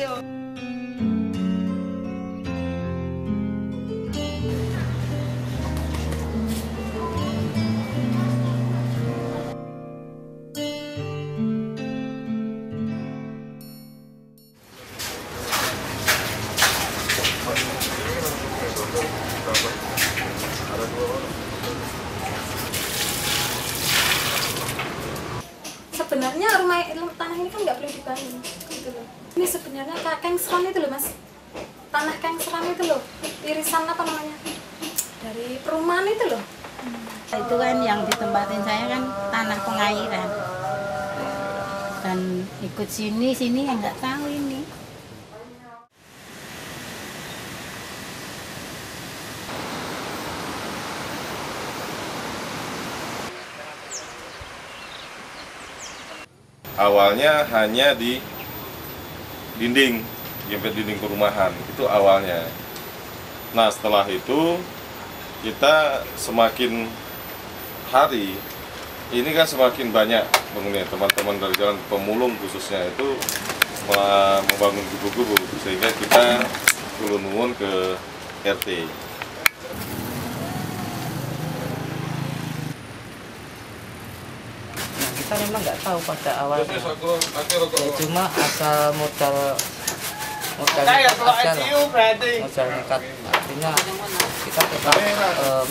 ayo. Sebenarnya tanah ini kan nggak boleh dibangun gitu loh. Ini sebenarnya kengseran itu loh mas, tanah kengseran itu loh, irisan apa namanya dari perumahan itu loh. Itu kan yang ditempatin saya kan tanah pengairan, dan ikut sini yang nggak tahu ini. Awalnya hanya di dinding, jempet dinding perumahan, itu awalnya. Nah setelah itu kita semakin hari, ini kan semakin banyak penghuni, teman-teman dari Jalan Pemulung khususnya itu membangun gubu-gubu, sehingga kita turun ke RT. Kita memang nggak tahu pada awalnya, cuma asal modal nekat aja lah, modal nekat. Artinya kita tetap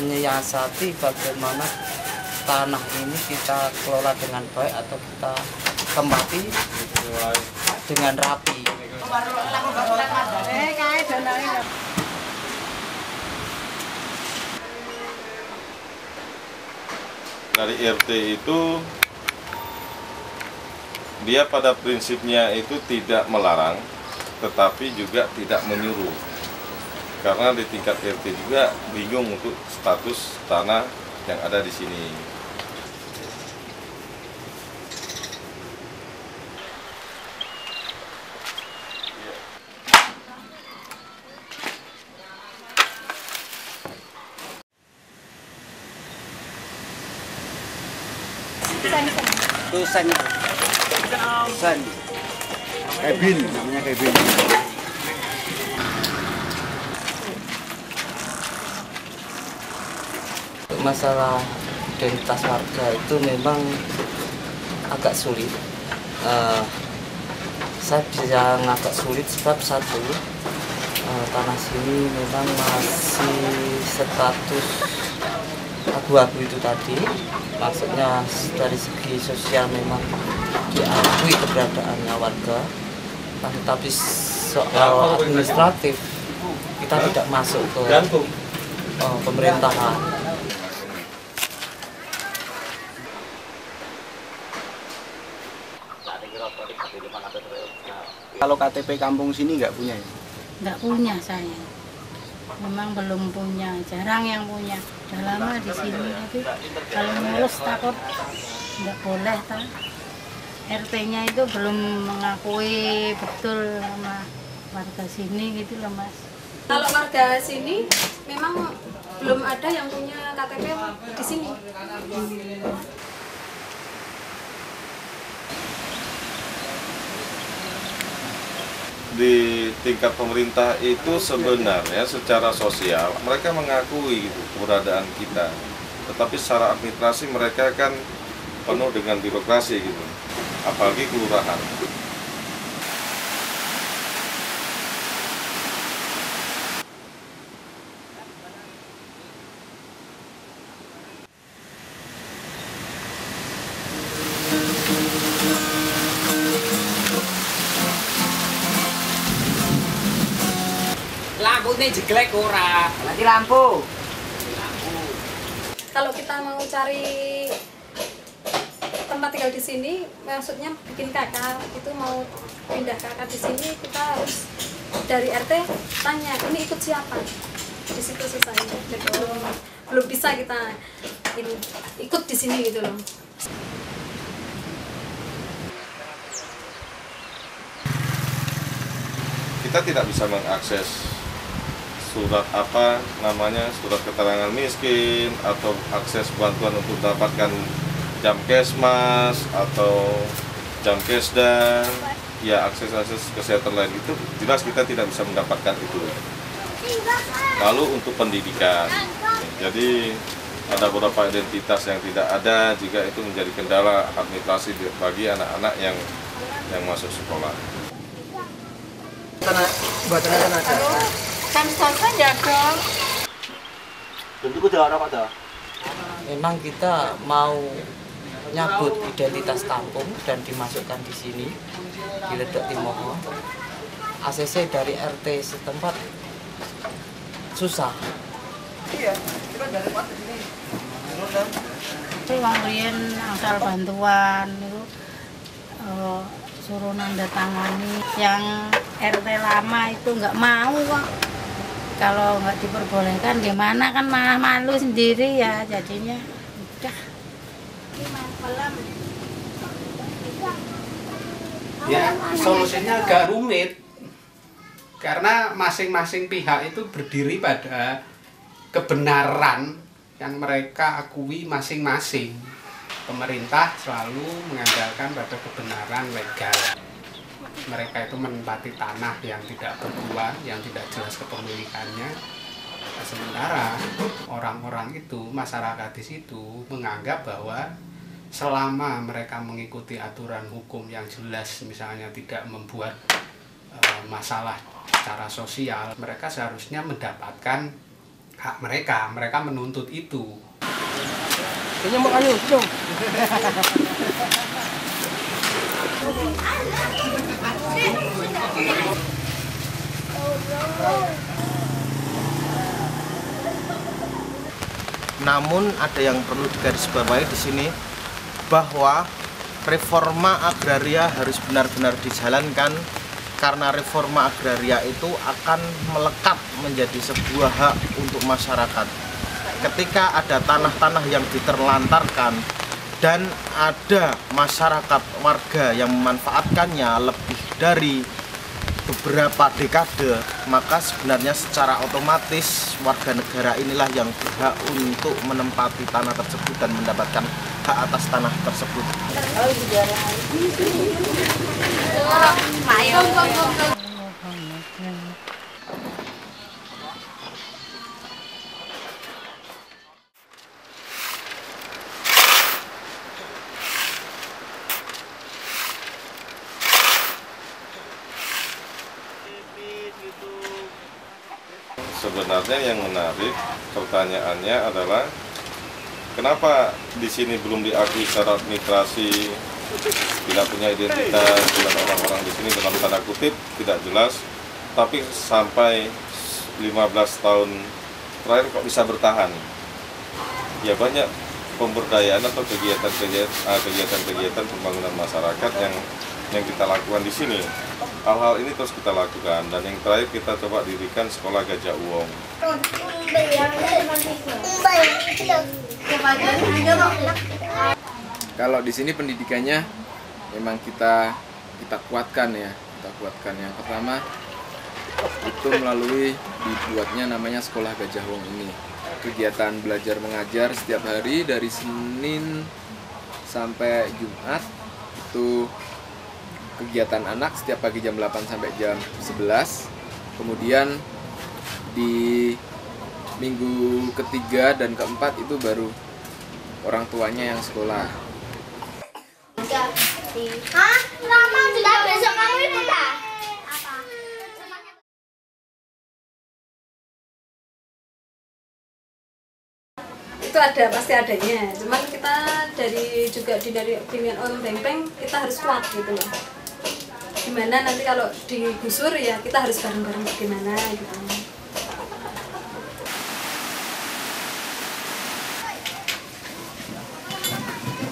menyiasati bagaimana tanah ini kita kelola dengan baik atau kita tempati dengan rapi. Dari RT itu dia pada prinsipnya itu tidak melarang, tetapi juga tidak menyuruh. Karena di tingkat RT juga bingung untuk status tanah yang ada di sini. San. Kevin, namanya Kevin. Masalah identitas warga itu memang agak sulit. Saya bilang agak sulit sebab satu, tanah sini memang masih status abu-abu itu tadi. Maksudnya dari segi sosial memang diakui keberadaannya warga, tetapi soal administratif kita tidak masuk ke pemerintahan. Kalau KTP kampung sini nggak punya ya? Nggak punya saya, memang belum punya, jarang yang punya. Udah lama di sini, tapi kalau ngurus takut nggak boleh tak. RT-nya itu belum mengakui betul sama warga sini gitu loh mas. Kalau warga sini memang belum ada yang punya KTP di sini. Di tingkat pemerintah itu sebenarnya secara sosial mereka mengakui gitu, keberadaan kita, tetapi secara administrasi mereka kan penuh dengan birokrasi gitu, apalagi kelurahan. Lampu ini jeglek ora. Lagi lampu. Kalau kita mau cari tempat tinggal di sini, maksudnya bikin kakak itu mau pindah kakak di sini, kita harus dari RT tanya ini ikut siapa. Di situ susah itu. Jadi belum bisa kita ini ikut di sini gitu loh. Kita tidak bisa mengakses surat surat keterangan miskin atau akses bantuan untuk mendapatkan jam kesmas atau jam kesdan ya akses kesehatan lain itu jelas kita tidak bisa mendapatkan itu. Lalu untuk pendidikan, jadi ada beberapa identitas yang tidak ada, juga itu menjadi kendala administrasi bagi anak-anak yang masuk sekolah. Buat anak-anak Kan selesai ya dong. Tentu udah orang ada. Memang kita mau nyabut identitas kampung dan dimasukkan di sini di Ledok Timoho. ACC dari RT setempat susah. Iya, kita dari mana di sini? Itu wong riyen asal bantuan itu suruh nanda tangani. Yang RT lama itu nggak mau kok. Kalau nggak diperbolehkan gimana, kan malah malu sendiri ya, jadinya udah. Ya, solusinya agak rumit karena masing-masing pihak itu berdiri pada kebenaran yang mereka akui masing-masing. Pemerintah selalu mengandalkan pada kebenaran legal. Mereka itu menempati tanah yang tidak berbuah, yang tidak jelas kepemilikannya. Nah, sementara orang-orang itu, masyarakat di situ menganggap bahwa selama mereka mengikuti aturan hukum yang jelas, misalnya tidak membuat masalah secara sosial, mereka seharusnya mendapatkan hak mereka. Mereka menuntut itu. Kayaknya mau ayo, dong. Namun ada yang perlu digarisbawahi di sini bahwa reforma agraria harus benar-benar dijalankan, karena reforma agraria itu akan melekat menjadi sebuah hak untuk masyarakat. Ketika ada tanah-tanah yang diterlantarkan dan ada masyarakat warga yang memanfaatkannya lebih dari beberapa dekade, maka sebenarnya secara otomatis warga negara inilah yang berhak untuk menempati tanah tersebut dan mendapatkan hak atas tanah tersebut. Sebenarnya yang menarik pertanyaannya adalah kenapa di sini belum diakui secara administrasi, tidak punya identitas, dan orang-orang di sini dalam tanda kutip tidak jelas, tapi sampai 15 tahun terakhir kok bisa bertahan? Ya banyak pemberdayaan atau kegiatan-kegiatan pembangunan masyarakat yang kita lakukan di sini. Hal-hal ini terus kita lakukan, dan yang terakhir kita coba dirikan sekolah Gajah Uwong. Kalau di sini pendidikannya memang kita kuatkan ya, Yang pertama itu melalui dibuatnya namanya sekolah Gajah Uwong ini. Kegiatan belajar mengajar setiap hari dari Senin sampai Jumat, itu kegiatan anak setiap pagi jam 8 sampai jam 11. Kemudian di minggu ketiga dan keempat itu baru orang tuanya yang sekolah. Hah? Lama juga besok kamu ikut tak? Itu ada, pasti adanya. Cuman kita dari pimpinan Om Beng kita harus kuat gitu loh. Gimana nanti kalau digusur ya kita harus bareng-bareng bagaimana gitu.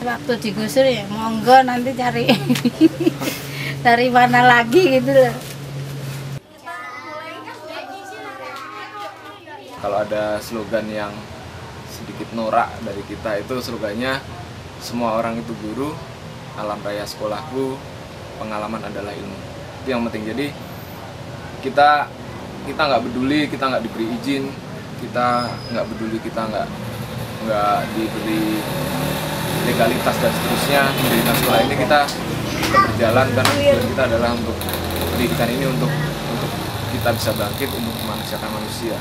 Waktu digusur ya monggo nanti cari dari mana lagi gitu loh. Kalau ada slogan yang sedikit norak dari kita, itu slogannya semua orang itu guru, alam raya sekolahku, pengalaman adalah ilmu. Itu yang penting. Jadi kita nggak peduli, kita nggak diberi izin, kita nggak peduli, kita nggak diberi legalitas dan seterusnya mendirikan sekolah ini. Kita tetap berjalan karena tujuan kita adalah untuk pendidikan ini untuk kita bisa bangkit untuk memanusiakan manusia.